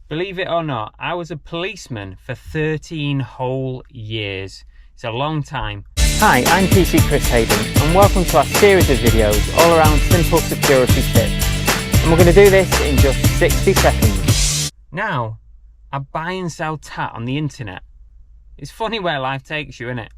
Believe it or not, I was a policeman for 13 whole years. It's a long time. Hi, I'm PC Chris Hayden and welcome to our series of videos all around simple security tips. And we're going to do this in just 60 seconds. Now, I buy and sell tat on the internet. It's funny where life takes you, isn't it?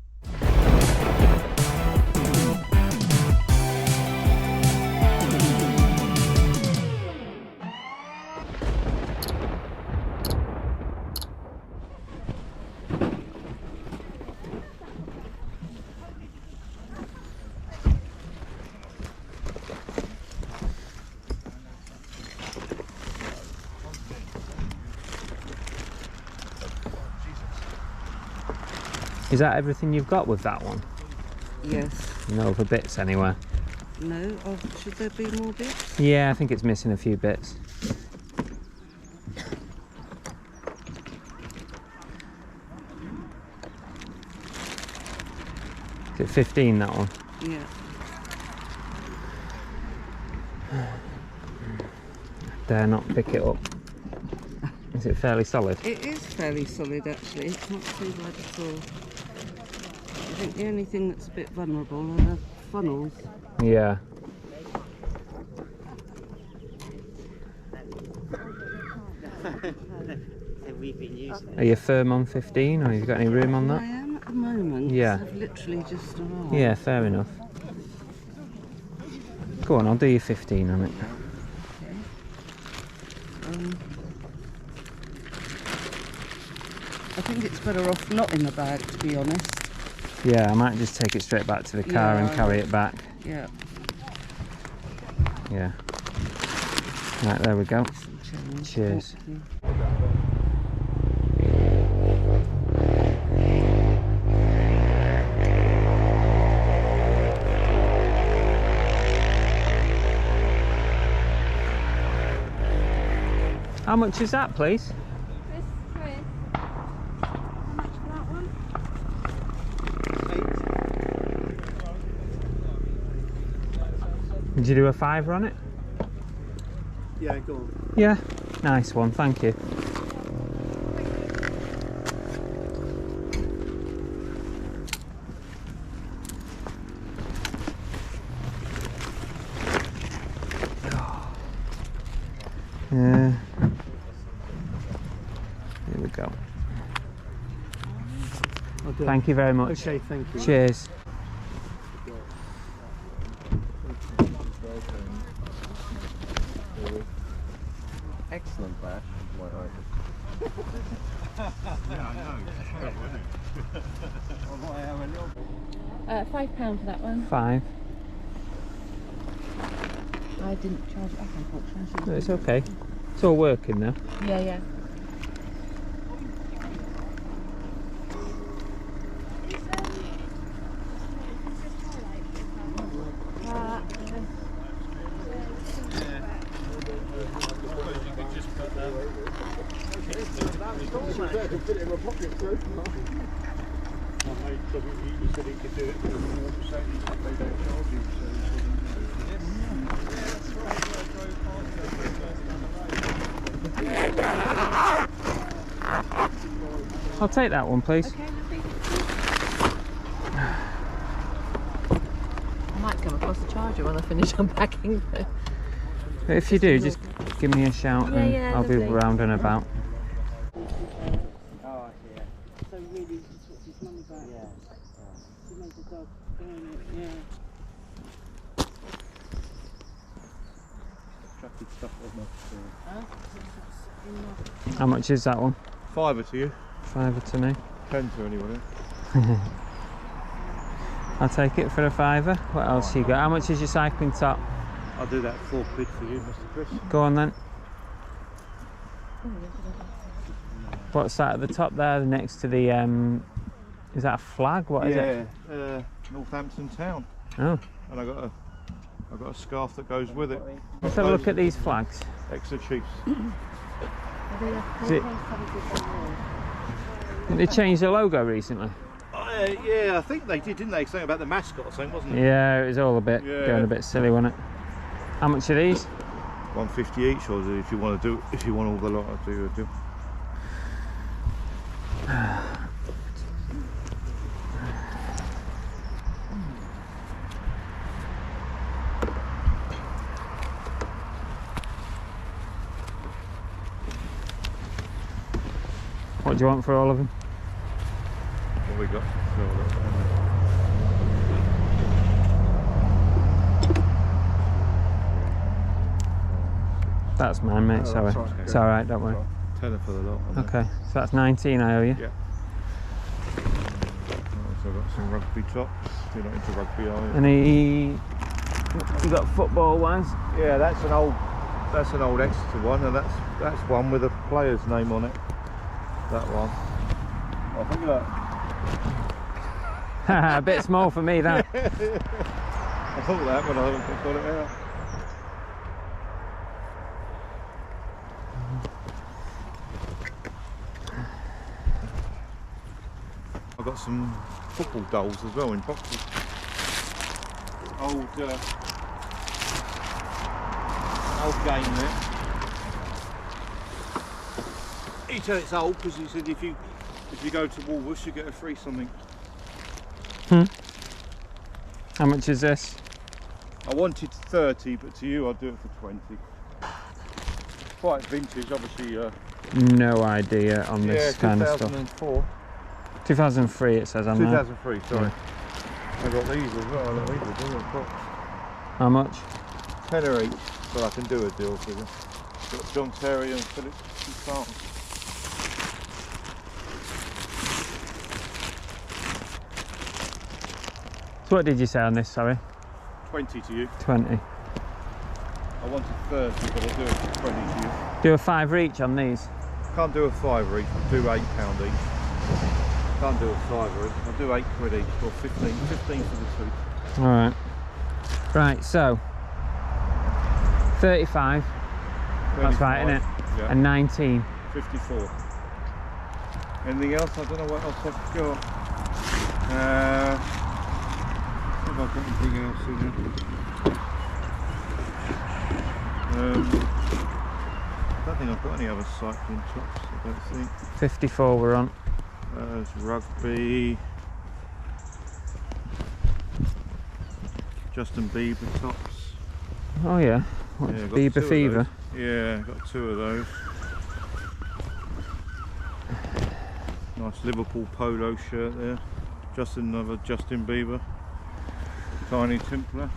Is that everything you've got with that one? Yes. No other bits anywhere? No? Oh, should there be more bits? Yeah, I think it's missing a few bits. Is it 15, that one? Yeah. Dare not pick it up. Is it fairly solid? It is fairly solid actually, it's not too bad at all. I think the only thing that's a bit vulnerable are the funnels. Yeah. Are you firm on 15 or have you got any room on that? I am at the moment. Yeah. I've literally just arrived. Yeah, fair enough. Go on, I'll do you 15 on it. Okay. I think it's better off not in the bag, to be honest. Yeah, I might just take it straight back to the car and carry it back. Yeah. Yeah. Right, there we go. Cheers. How much is that, please? Did you do a £5 on it? Yeah, go on. Yeah, nice one, thank you. Yeah. Here we go. Thank you very much. Okay, thank you. Cheers. Excellent bash. Yeah, I know. £5 for that one. 5. I didn't charge it up, unfortunately. No, it's okay. It's all working now. Yeah, yeah. I'll take that one, please. Okay, I might come across the charger when I finish unpacking. If you do, just give me a shout and yeah, I'll be lovely. round and about. Oh, I see. So really, he just wants his money back. Yeah. He made the dog burn it, yeah. How much is that one? £5 to you. £5 to me. 10 to anyone. I'll take it for a £5. What else you got? How much is your cycling top? I'll do that £4 for you, Mr. Chris. Go on then. What's that at the top there, next to the, is that a flag? What is it? Yeah, Northampton Town. Oh. And I've got a scarf that goes with it. Let's have a look at these flags. Exeter Chiefs. Is it, they changed the logo recently? Yeah, I think they did, didn't they? Something about the mascot or something, wasn't it? Yeah, it was all a bit, going a bit silly, wasn't it? How much are these? 150 each, or if you want to do, if you want all the lot, I'll do a deal. What do you want for all of them? What we got? That's mine, mate. Oh, Sorry. that's right. It's alright, don't worry. Tenner for the lot. Okay, so that's 19 I owe you. Yeah. So I've got some rugby tops. You're not into rugby, are you? Any? You got football ones? Yeah, that's an old Exeter one, and that's one with a player's name on it. That one. I think that. A bit small for me, that. I thought that, but I haven't got it out. I've got some football dolls as well in boxes. Old game there. He said it's old because he said if you go to Woolworths you get a free something. How much is this? I wanted 30, but to you I'll do it for 20. Quite vintage, obviously. No idea on this kind of stuff. 2004. 2003 it says on there. 2003, sorry. Yeah. I got these as well. Look, these are brilliant box. How much? Tenner each, so I can do a deal for them. Got John Terry and Philip Farm. So what did you say on this, sorry? 20 to you. 20. I wanted 30, but I'll do it for 20 to you. Do a fiver each on these. Can't do a fiver each, we'll do £8 each. Can't do a fiver each, I'll do 8 quid each, or 15 for the two. Alright. Right, so 35. That's right, isn't it? Yeah. And 19. 54. Anything else? I don't know what else I've got. Have I got anything else in here? I don't think I've got any other cycling tops, I don't think. 54 we're on. There's rugby. Justin Bieber tops. Oh yeah. What, Yeah, I've got Bieber two of Fever. those. Yeah, got 2 of those. Nice Liverpool polo shirt there. Just another Justin Bieber. Tiny Templar.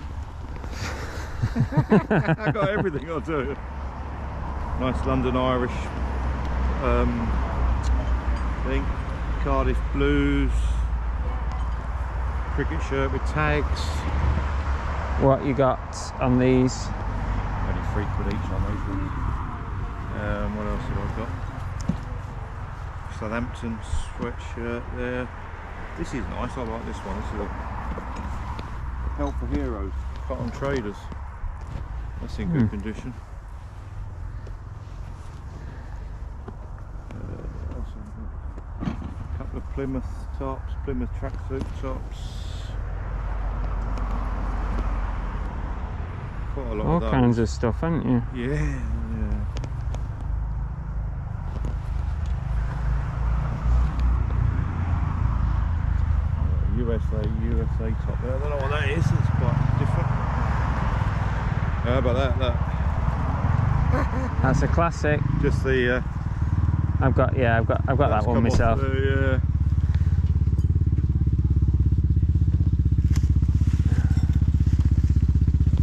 I got everything, I'll do. Nice London Irish thing. Cardiff Blues. Cricket shirt with tags. What you got on these? Only 3 quid each on those ones. What else have I got? Southampton sweatshirt there. This is nice, I like this one. This is a Help for Heroes, Cotton Traders. That's in good condition. A couple of Plymouth tops, Plymouth tracksuit tops. Quite a lot All of those. kinds of stuff, haven't you? Yeah. USA top there. I don't know what that is. It's quite different. How about that? That's a classic. Just the. I've got that one myself. Yeah.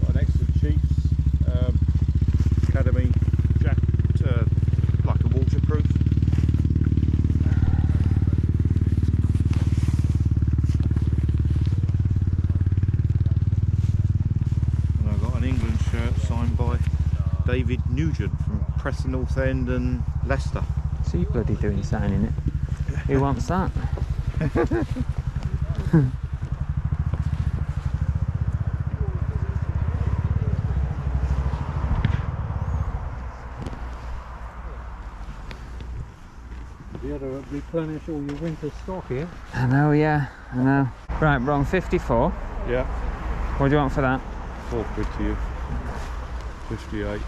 Got an extra Chiefs Academy jacket, like a waterproof. Signed by David Nugent from Preston North End and Leicester. So you bloody doing signing it? Who wants that? You had to replenish all your winter stock here. I know, yeah, I know. Right, we're on 54. Yeah. What do you want for that? 4 quid to you. 58.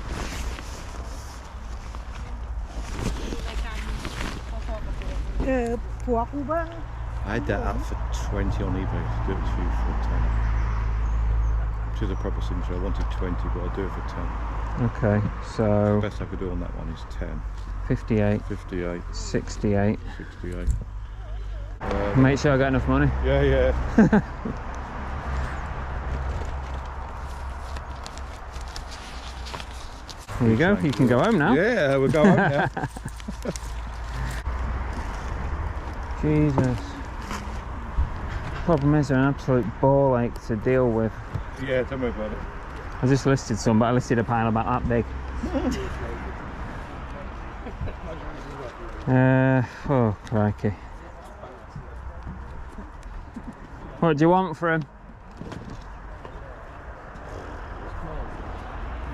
I had that up for 20 on eBay to do it for you for 10. Which is a proper signature. I wanted 20, but I'll do it for 10. Okay, so The best I could do on that one is 10. 58, 58, 68. 68. Make sure I got enough money. Yeah, yeah. There you go, you can go home now. Yeah, we're going now. Jesus. Problem is they're an absolute ball ache to deal with. Yeah, tell me about it. I just listed some, but I listed a pile about that big. Oh crikey. What do you want for him?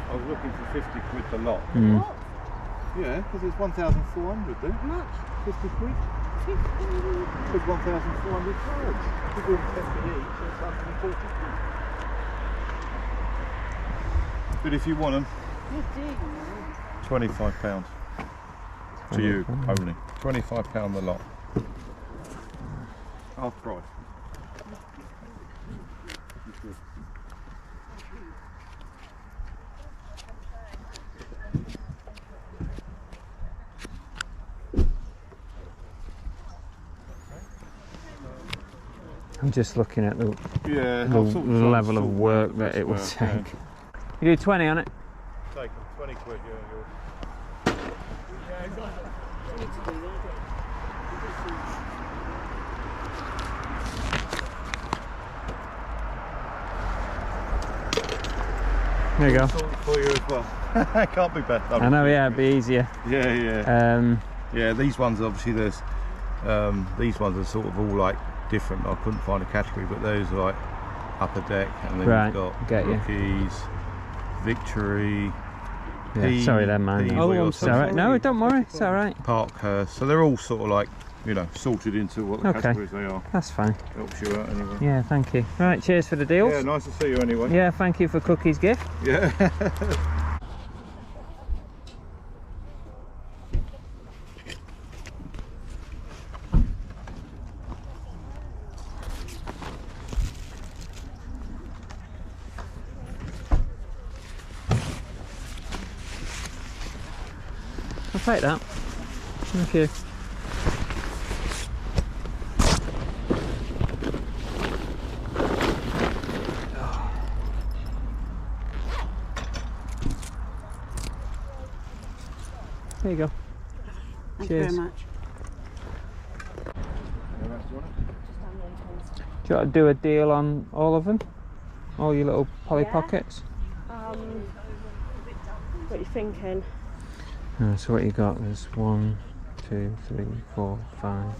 I was looking for 50 quid the lot. Mm. Yeah, because it's 1,400 then. How much? 50 quid. 50. It's 1,400 cards. We're doing 10 quid each, so it's 140 quid. But if you want them, £25 to you only. £25 the lot. Half price. I'm just looking at the Yeah, level of work that it would take. Yeah. You do 20 on it? Take them, 20 quid, yeah. There you go. For you as well. Can't be better. I know, yeah, it'd be easier. Yeah, yeah. Yeah, these ones obviously there's these ones are sort of all like different. I couldn't find a category, but those are like upper deck, and then right, you've got get rookies, victory. Yeah, sorry then, man. Oh, I'm sorry. No, don't worry. It's all right. Parkhurst. So they're all sort of like, you know, sorted into what the categories they are. That's fine. Helps you out anyway. Yeah, thank you. Right, cheers for the deals. Yeah, nice to see you anyway. Yeah, thank you for Cookie's gift. Yeah. I'll take that. Thank you. There you go. Thank Cheers. you very much. Do you want to do a deal on all of them? All your little Polly Pockets? What are you thinking? So what you got? There's 1, 2, 3, 4, 5,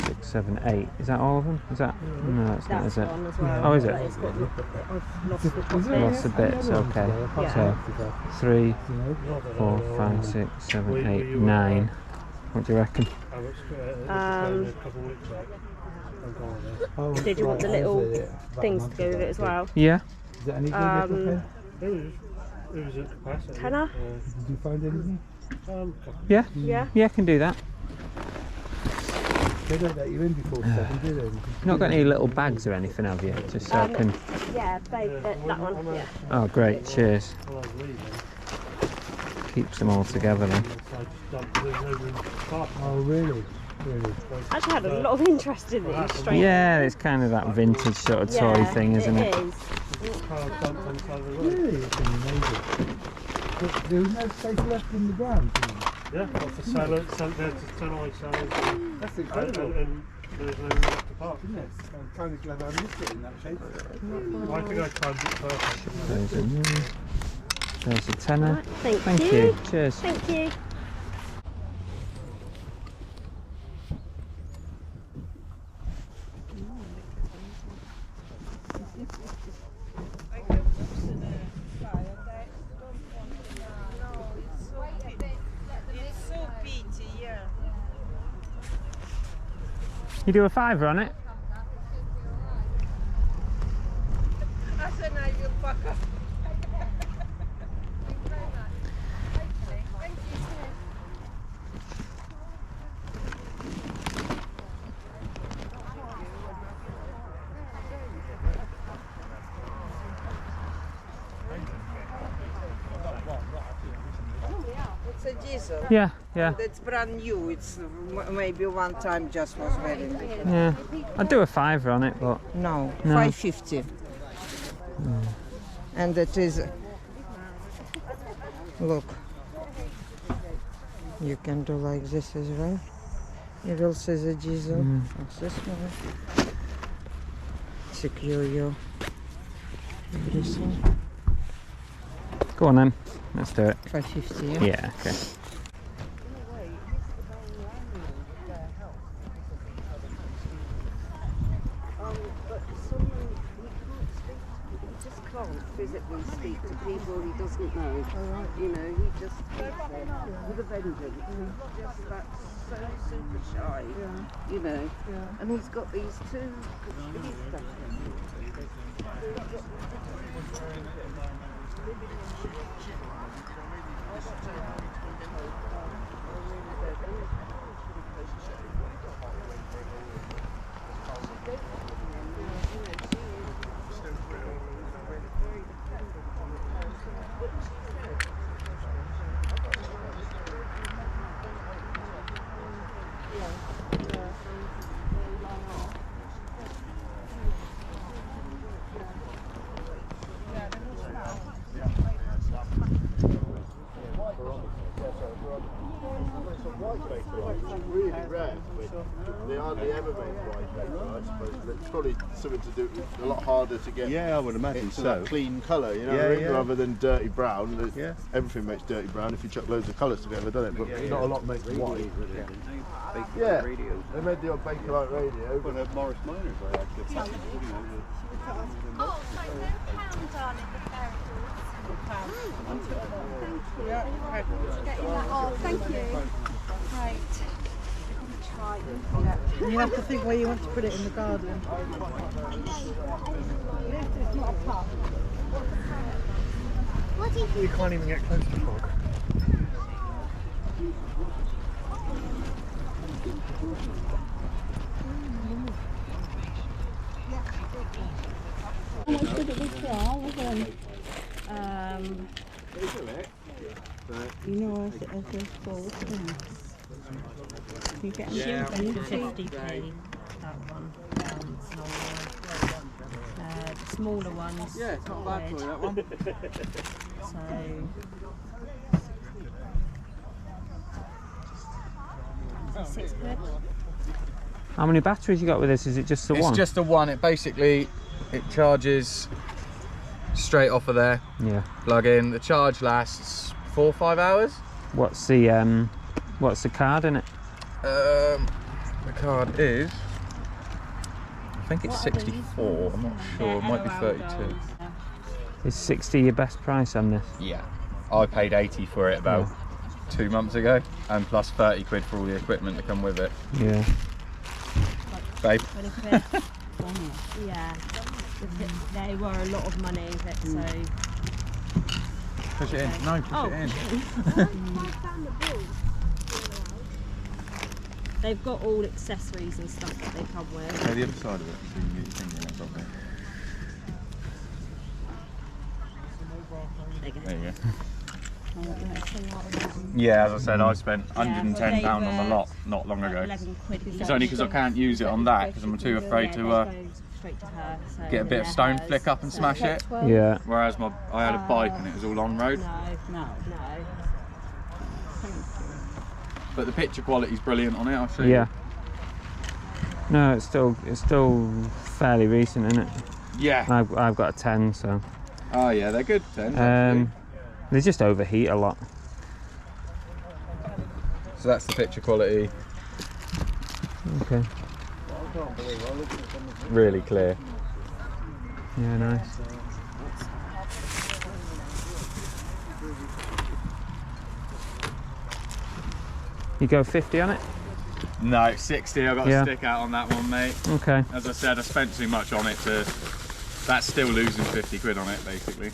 6, 7, 8. Is that all of them? Is that? No, that's not, is it? One as well, Oh, is it? but it's got, I've lost the top bit. Lots of bits, okay. Yeah. So 3, 4, 5, 6, 7, 8, 9. What do you reckon? Did you want the little things to go with it as well? Yeah. Tenner? Did you find anything? Yeah? Yeah. Yeah, I can do that. They don't let you in before 7, do they? You've not got any little bags or anything, have you? Just so I can... Yeah, that one, yeah. Oh, great. Cheers. Keeps them all together then. Oh, really? Really? I actually had a lot of interest in these straight. Yeah, it's kind of that vintage sort of toy thing, isn't it? It is. Really? It's amazing. But there was no space left in the ground. Yeah, got for sellers, sent there to Torquay sellers. That's incredible. And there's no room left to park. Isn't it? I'm kind of glad I missed it in that shape. I think I timed it perfect. There's a tenner. Right, Thank you. Cheers. Thank you. You do a £5 on it? diesel. Yeah, yeah, That's brand new. It's maybe one time just was wearing it. yeah. I'd do a £5 on it, but No, No. 550. And it is. Look. You can do like this as well. It also is a diesel. What's this one? Secure your everything. go on then. Let's do it. 550, yeah? Yeah, okay. But someone he just can't physically speak to people he doesn't know. You know, he just with a vengeance. He's just that so super shy. You know. And he's got these two. Really rare, but they hardly ever make white paper, I suppose. It's probably something to do with a lot harder to get. Yeah, I would imagine into so. that clean colour, you know, Yeah, what I mean? yeah. Rather than dirty brown. Yeah. Everything makes dirty brown if you chuck loads of colours together, doesn't it? But Yeah, not yeah. a lot makes white. Yeah. Yeah, they made the old Bakelite radio. But at Morris Miners, I actually. Oh, thank you. Right. And you have to think where you want to put it in the garden. You can't even get close to fog. You know, as those forward things. You get Yeah. 50p, that one. The smaller ones. Yeah, it's not bad for you, that one. So, £6. How many batteries you got with this? Is it just the one? It's just the one. It basically charges straight off of there. Yeah. Plug in. The charge lasts 4 or 5 hours. What's the card in it? The card is, I think it's 64. I'm not sure. It might be 32. Is 60 your best price on this? Yeah. I paid 80 for it about 2 months ago, and plus 30 quid for all the equipment to come with it. Yeah. Babe. Yeah. They were a lot of money, so. Push it in. No, push it in. They've got all accessories and stuff that they come with. Go the other side of it so you can get your finger in it properly. There you go. Yeah, as I said, I spent £110 on the lot not long ago. It's only because I can't use it on that because I'm too afraid to get a bit of stone flick up and smash it. Yeah. Whereas I had a bike and it was all on road. No. But the picture quality is brilliant on it. I'll show you. Yeah. No, it's still fairly recent, isn't it? Yeah. I've got a 10, so. Oh yeah, they're good 10s actually. They just overheat a lot. So that's the picture quality. Okay. Really clear. Yeah, nice. You go 50 on it? No, 60. I got Yeah. a stick out on that one, mate. Okay. As I said, I spent too much on it to. That's still losing 50 quid on it, basically.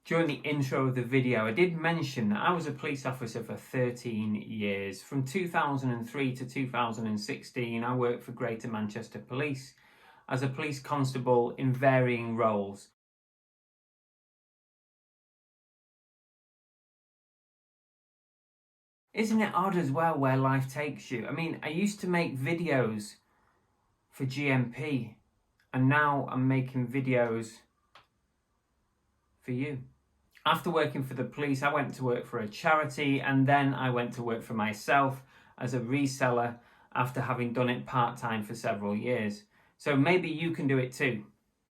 During the intro of the video, I did mention that I was a police officer for 13 years. From 2003 to 2016, I worked for Greater Manchester Police as a police constable in varying roles. Isn't it odd as well where life takes you? I mean, I used to make videos for GMP, and now I'm making videos for you. After working for the police, I went to work for a charity, and then I went to work for myself as a reseller after having done it part-time for several years. So maybe you can do it too.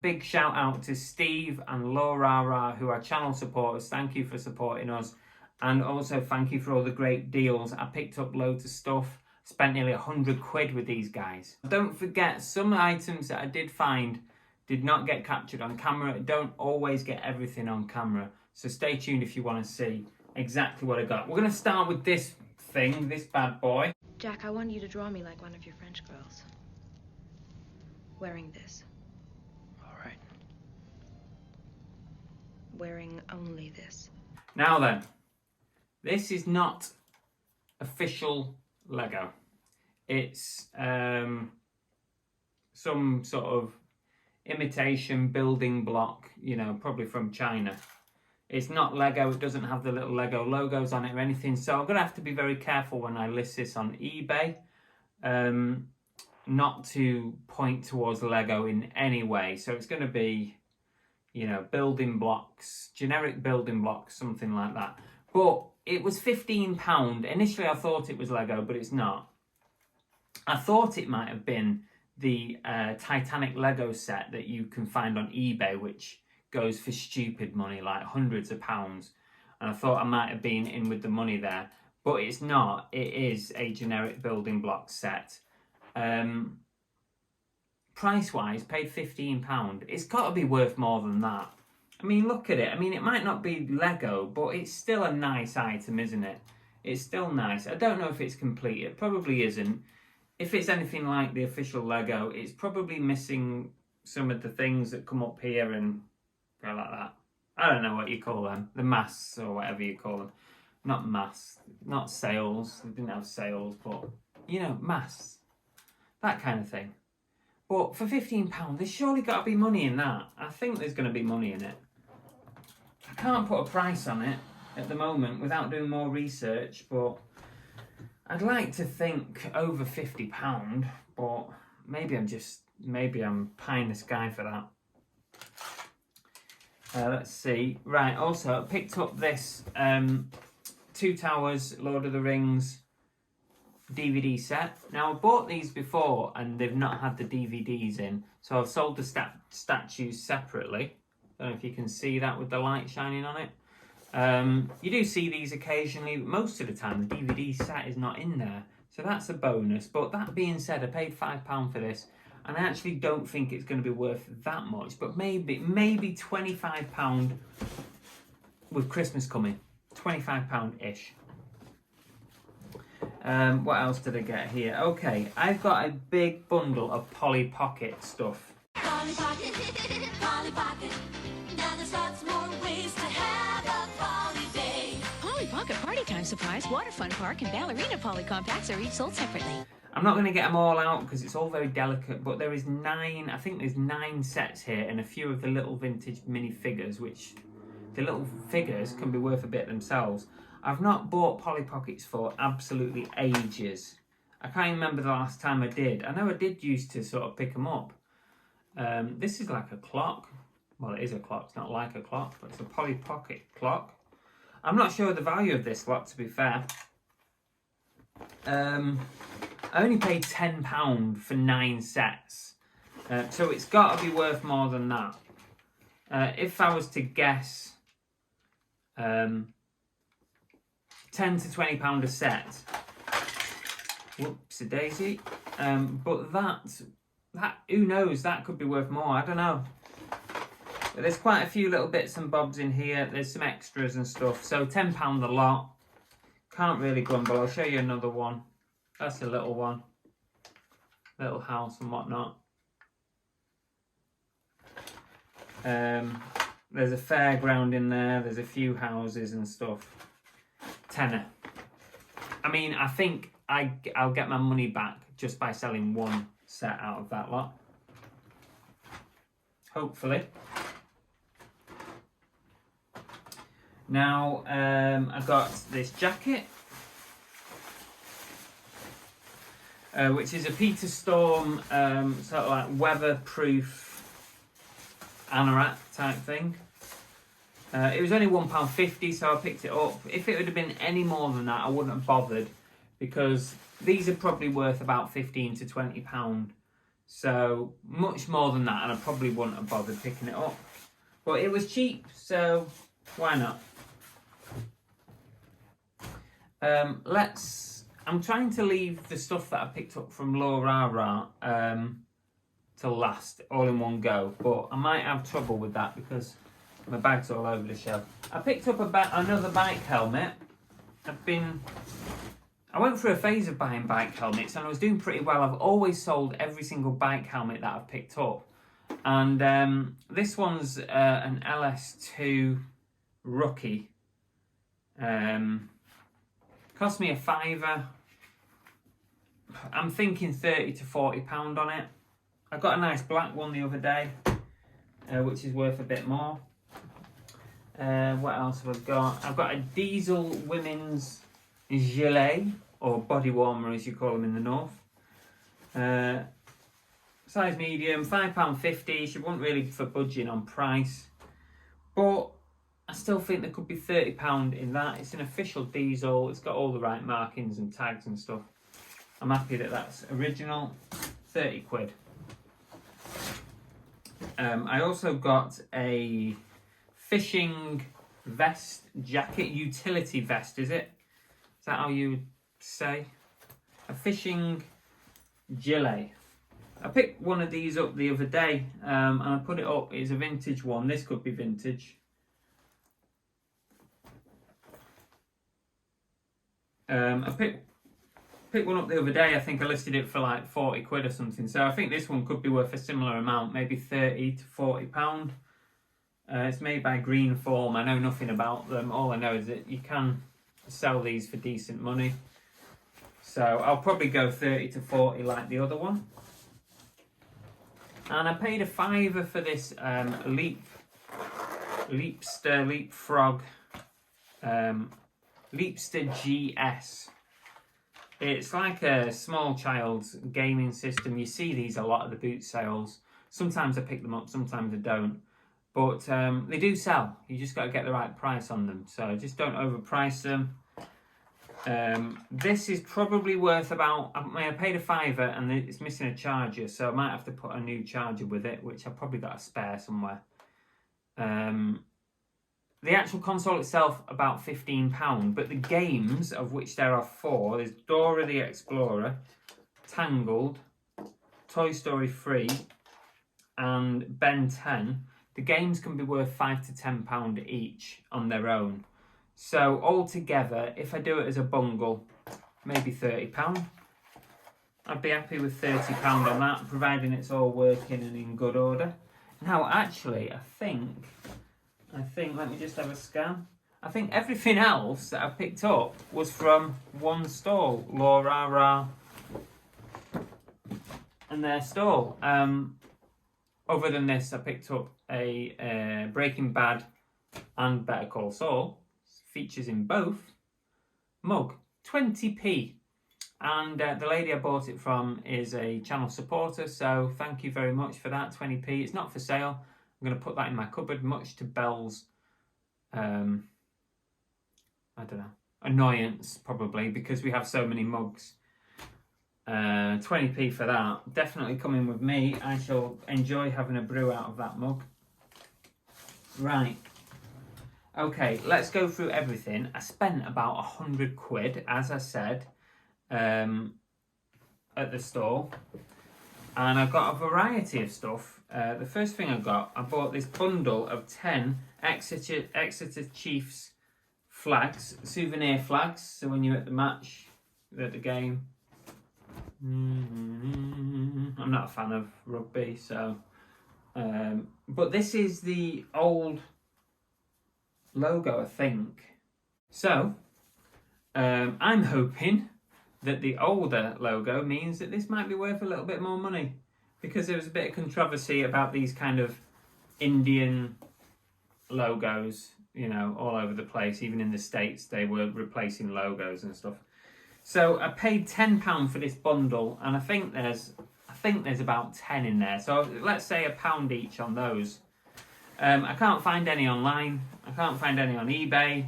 Big shout out to Steve and Laura, who are channel supporters. Thank you for supporting us. And also thank you for all the great deals. I picked up loads of stuff, spent nearly 100 quid with these guys. Don't forget, some items that I did find did not get captured on camera. Don't always get everything on camera. So stay tuned if you want to see exactly what I got. We're going to start with this thing, this bad boy. Jack, I want you to draw me like one of your French girls. Wearing this. All right. Wearing only this. Now then, this is not official Lego. It's some sort of imitation building block, you know, probably from China. It's not Lego, it doesn't have the little Lego logos on it or anything, so I'm going to have to be very careful when I list this on eBay, not to point towards Lego in any way. So it's going to be, you know, building blocks, generic building blocks, something like that. But it was £15. Initially I thought it was Lego, but it's not. I thought it might have been the Titanic Lego set that you can find on eBay, which goes for stupid money, like hundreds of pounds. And I thought I might have been in with the money there, but it's not. It is a generic building block set. Price-wise, paid £15. It's got to be worth more than that. I mean, look at it. I mean, it might not be Lego, but it's still a nice item, isn't it? It's still nice. I don't know if it's complete. It probably isn't. If it's anything like the official Lego, it's probably missing some of the things that come up here and go like that. I don't know what you call them. The masts or whatever you call them. Not masts. Not sails. They didn't have sails, but, you know, masts. That kind of thing. But for £15, there's surely got to be money in that. I think there's going to be money in it. I can't put a price on it at the moment without doing more research, but I'd like to think over £50, but maybe I'm pie in the sky for that. Let's see. Right, also I picked up this Two Towers Lord of the Rings DVD set. Now I bought these before and they've not had the DVDs in, so I've sold the statues separately. I don't know if you can see that with the light shining on it. You do see these occasionally, but most of the time the DVD set is not in there, so that's a bonus. But that being said, I paid £5 for this, and I actually don't think it's going to be worth that much, but maybe £25 with Christmas coming. £25-ish. What else did I get here? Okay, I've got a big bundle of Polly Pocket stuff. Polly Pocket, Polly Pocket. Now there's lots more ways to have a Polly day. Polly Pocket Party Time Surprise, Water Fun Park, and Ballerina Polly Compacts are each sold separately. I'm not going to get them all out because it's all very delicate, but there is 9, I think there's 9 sets here and a few of the little vintage minifigures, which the little figures can be worth a bit themselves. I've not bought Polly Pockets for absolutely ages. I can't remember the last time I did. I know I did used to sort of pick them up. This is like a clock. Well, it is a clock. It's not like a clock, but it's a Polly Pocket clock. I'm not sure the value of this lot, to be fair. I only paid £10 for 9 sets. So it's got to be worth more than that. If I was to guess, £10 to £20 a set. Whoopsie daisy. But that, who knows, that could be worth more, I don't know. But there's quite a few little bits and bobs in here. There's some extras and stuff. So £10 a lot. Can't really grumble. I'll show you another one. That's a little one. Little house and whatnot. There's a fairground in there. There's a few houses and stuff. Tenner. I mean, I think I'll get my money back just by selling one set out of that lot. Hopefully. Now, I've got this jacket. which is a Peter Storm sort of like weatherproof anorak type thing. It was only £1.50, so I picked it up. If it would have been any more than that, I wouldn't have bothered, because these are probably worth about £15 to £20. So much more than that, and I probably wouldn't have bothered picking it up. But it was cheap, so why not? I'm trying to leave the stuff that I picked up from Laura to last, all in one go. But I might have trouble with that because my bag's all over the shelf. I picked up another bike helmet. I went through a phase of buying bike helmets and I was doing pretty well. I've always sold every single bike helmet that I've picked up. And this one's an LS2 Rookie. Cost me a £5. I'm thinking £30 to £40 on it. I got a nice black one the other day, which is worth a bit more. What else have I got? I've got a Diesel women's gilet, or body warmer as you call them in the north. Size medium, £5.50. She wasn't really for budging on price, but I still think there could be £30 in that. It's an official Diesel. It's got all the right markings and tags and stuff. I'm happy that that's original. 30 quid. I also got a fishing vest jacket, utility vest, is it? Is that how you would say? A fishing gilet. I picked one of these up the other day and I put it up. It's a vintage one. This could be vintage. I picked one up the other day. I think I listed it for like 40 quid or something. So I think this one could be worth a similar amount, maybe 30 to £40. It's made by Greenform. I know nothing about them. All I know is that you can sell these for decent money. So I'll probably go 30 to 40 like the other one. And I paid a £5 for this Leapfrog Leapster GS. It's like a small child's gaming system. You see these a lot at the boot sales. Sometimes I pick them up, sometimes I don't. But they do sell. You just got to get the right price on them. So just don't overprice them. This is probably worth about, I paid a £5 and it's missing a charger. So I might have to put a new charger with it, which I've probably got a spare somewhere. The actual console itself, about £15, but the games, of which there are 4, there's Dora the Explorer, Tangled, Toy Story 3, and Ben 10. The games can be worth £5 to £10 each on their own. So altogether, if I do it as a bungle, maybe £30. I'd be happy with £30 on that, providing it's all working and in good order. Now, actually, I think, let me just have a scan. I think everything else that I picked up was from one stall, Laura and their stall. Other than this, I picked up a Breaking Bad and Better Call Saul, features in both, mug, 20p. And the lady I bought it from is a channel supporter, so thank you very much for that, 20p. It's not for sale. I'm going to put that in my cupboard, much to Belle's, I don't know, annoyance probably, because we have so many mugs. 20p for that. Definitely coming with me. I shall enjoy having a brew out of that mug. Right. Okay, let's go through everything. I spent about 100 quid, as I said, at the store. And I've got a variety of stuff. The first thing I bought this bundle of 10 Exeter Chiefs flags, souvenir flags. So when you're at the match, you're at the game. I'm not a fan of rugby, so. But this is the old logo, I think. So, I'm hoping that the older logo means that this might be worth a little bit more money, because there was a bit of controversy about these kind of Indian logos, you know, all over the place. Even in the States, they were replacing logos and stuff. So I paid £10 for this bundle, and I think there's about 10 in there. So let's say £1 each on those. I can't find any online. I can't find any on eBay.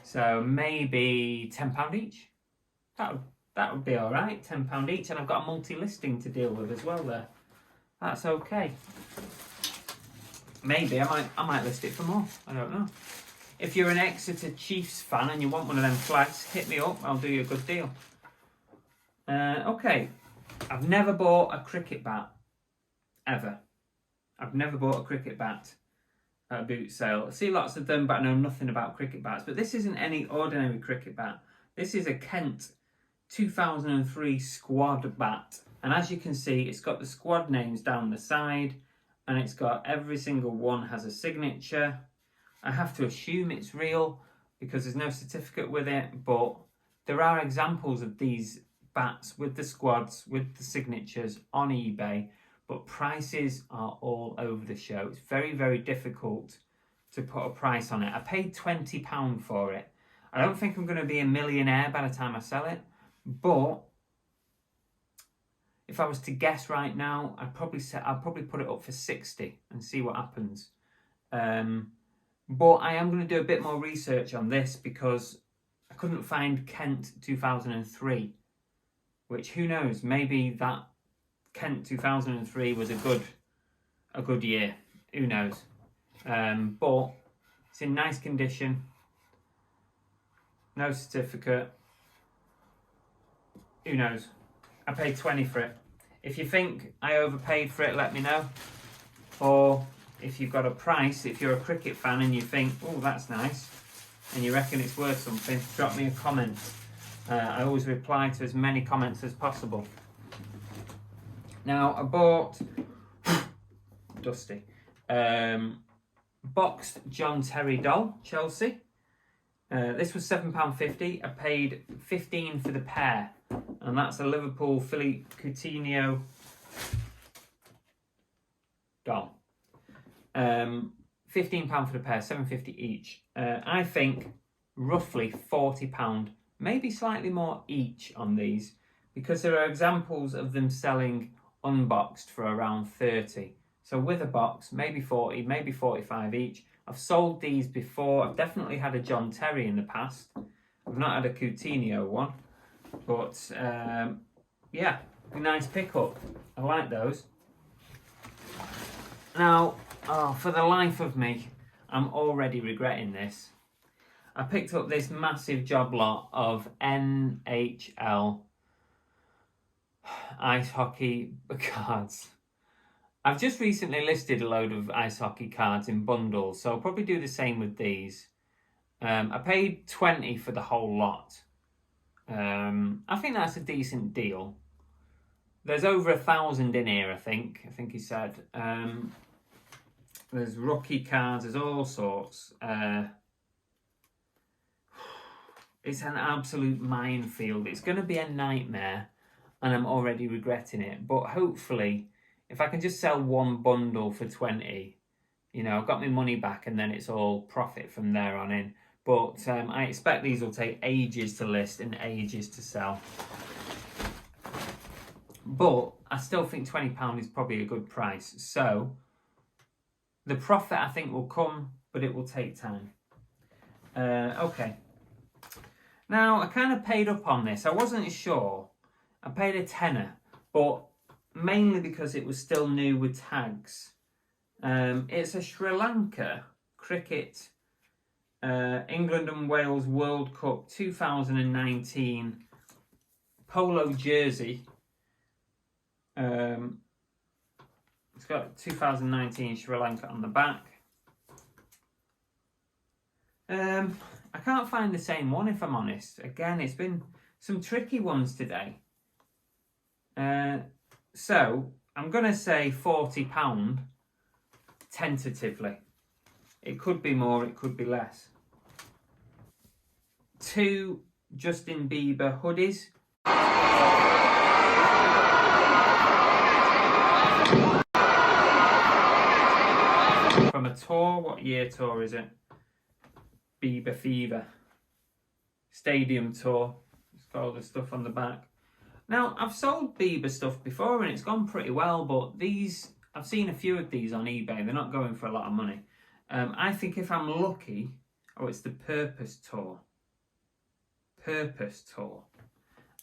So maybe £10 each. That would be all right. £10 each, and I've got a multi-listing to deal with as well there. That's okay. Maybe I might list it for more. I don't know. If you're an Exeter Chiefs fan and you want one of them flags, hit me up. I'll do you a good deal. Okay. I've never bought a cricket bat. Ever. I've never bought a cricket bat at a boot sale. I see lots of them, but I know nothing about cricket bats. But this isn't any ordinary cricket bat. This is a Kent 2003 squad bat. And as you can see, it's got the squad names down the side. And it's got every single one has a signature. I have to assume it's real because there's no certificate with it, but there are examples of these bats with the squads, with the signatures on eBay, but prices are all over the show. It's very, very difficult to put a price on it. I paid £20 for it. I don't think I'm going to be a millionaire by the time I sell it, but if I was to guess right now, I'd probably put it up for 60 and see what happens. But I am going to do a bit more research on this because I couldn't find Kent 2003, which who knows, maybe that Kent 2003 was a good year. Who knows? But it's in nice condition. No certificate. Who knows? I paid 20 for it. If you think I overpaid for it, let me know. Or if you've got a price, if you're a cricket fan and you think, oh, that's nice, and you reckon it's worth something, drop me a comment. I always reply to as many comments as possible. Now, I bought Dusty boxed John Terry doll, Chelsea. This was £7.50. I paid £15 for the pair, and that's a Liverpool Philippe Coutinho doll. £15 for the pair, £7.50 each. I think roughly £40, maybe slightly more each on these, because there are examples of them selling unboxed for around 30. So with a box, maybe 40, maybe 45 each. I've sold these before. I've definitely had a John Terry in the past. I've not had a Coutinho one, but yeah, a nice pickup. I like those. Now, for the life of me, I'm already regretting this. I picked up this massive job lot of NHL ice hockey cards. I've just recently listed a load of ice hockey cards in bundles, so I'll probably do the same with these. I paid 20 for the whole lot. I think that's a decent deal. There's over 1,000 in here, I think he said. There's rookie cards, there's all sorts. It's an absolute minefield. It's going to be a nightmare, and I'm already regretting it. But hopefully, if I can just sell one bundle for 20, you know, I've got my money back, and then it's all profit from there on in. But I expect these will take ages to list and ages to sell. But I still think £20 is probably a good price. So the profit, I think, will come, but it will take time. Okay. Now, I kind of paid up on this. I wasn't sure. I paid a tenner, but mainly because it was still new with tags. It's a Sri Lanka cricket England and Wales World Cup 2019 polo jersey. It's got 2019 Sri Lanka on the back. I can't find the same one, if I'm honest. Again, it's been some tricky ones today. So I'm going to say £40 tentatively. It could be more, it could be less. 2 Justin Bieber hoodies. From a tour. What year tour is it? Bieber Fever. Stadium tour. It's got all the stuff on the back. Now, I've sold Bieber stuff before and it's gone pretty well, but these, I've seen a few of these on eBay. They're not going for a lot of money. I think if I'm lucky, it's the Purpose Tour. Purpose Tour.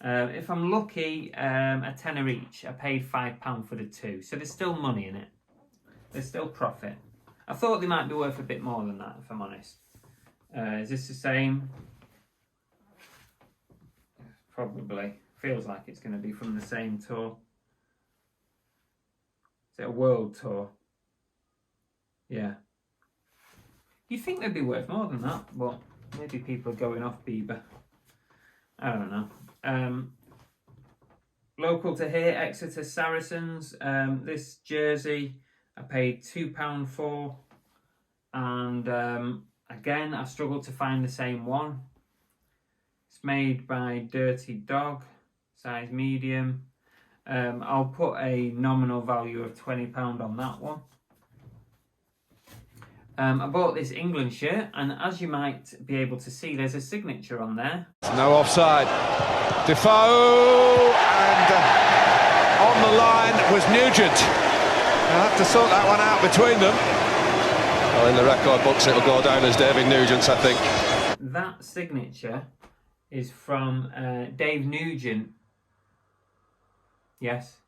If I'm lucky, a tenner each. I paid £5 for the two, so there's still money in it. There's still profit. I thought they might be worth a bit more than that, if I'm honest. Is this the same? Probably. Feels like it's going to be from the same tour. Is it a world tour? Yeah. You'd think they'd be worth more than that, but maybe people are going off Bieber. I don't know. Local to here, Exeter Saracens. This jersey I paid £2 for, and again I struggled to find the same one. It's made by Dirty Dog, size medium. I'll put a nominal value of £20 on that one. I bought this England shirt, and as you might be able to see, there's a signature on there. No offside. Defoe, and on the line was Nugent. They'll have to sort that one out between them. Well, in the record books it'll go down as David Nugent's, I think. That signature is from Dave Nugent. Yes?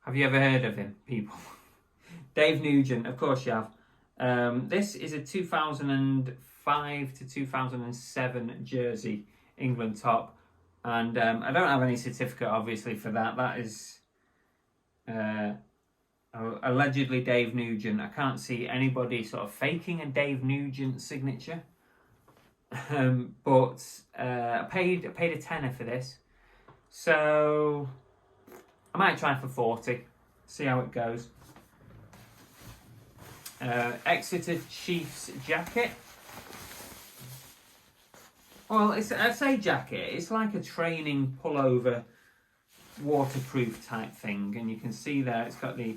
Have you ever heard of him, people? Dave Nugent, of course you have. This is a 2005 to 2007 jersey, England top, and I don't have any certificate obviously for that. That is allegedly Dave Nugent. I can't see anybody sort of faking a Dave Nugent signature, but I paid a tenner for this, so I might try for 40, see how it goes. Exeter Chiefs jacket. Well, I say jacket, it's like a training pullover, waterproof type thing, and you can see there it's got the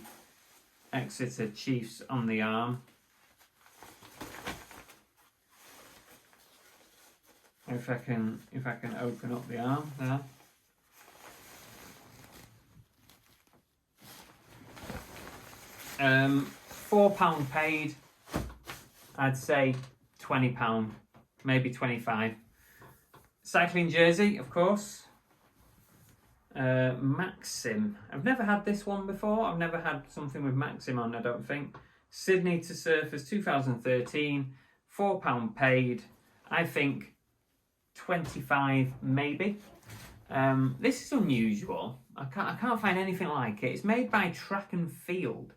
Exeter Chiefs on the arm. If I can open up the arm there. £4 paid, I'd say £20, maybe 25. Cycling jersey, of course. Maxim. I've never had this one before. I've never had something with Maxim on, I don't think. Sydney to Surfers 2013. £4 paid. I think 25 maybe. This is unusual. I can't find anything like it. It's made by Track and Field.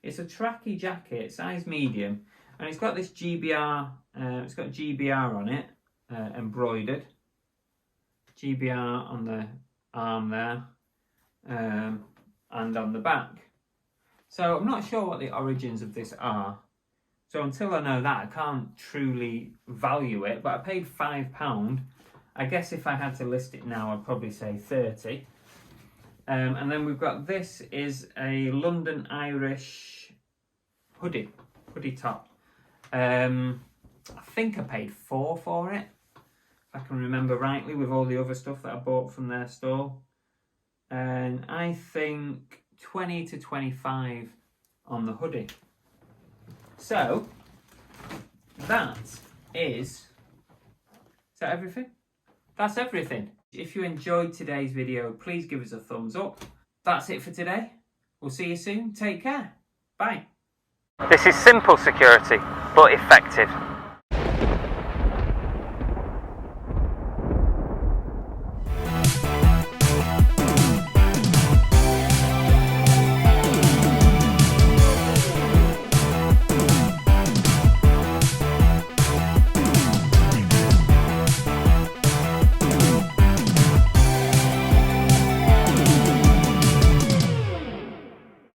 It's a tracky jacket, size medium, and it's got this GBR. It's got GBR on it, embroidered. GBR on the arm there, and on the back. So I'm not sure what the origins of this are. So until I know that, I can't truly value it. But I paid £5. I guess if I had to list it now, I'd probably say 30. And then we've got, this is a London Irish hoodie top. I think I paid £4 for it, if I can remember rightly, with all the other stuff that I bought from their store. And I think 20 to 25 on the hoodie. So that is that everything? That's everything. If you enjoyed today's video, please give us a thumbs up. That's it for today. We'll see you soon. Take care. Bye. This is simple security, but effective.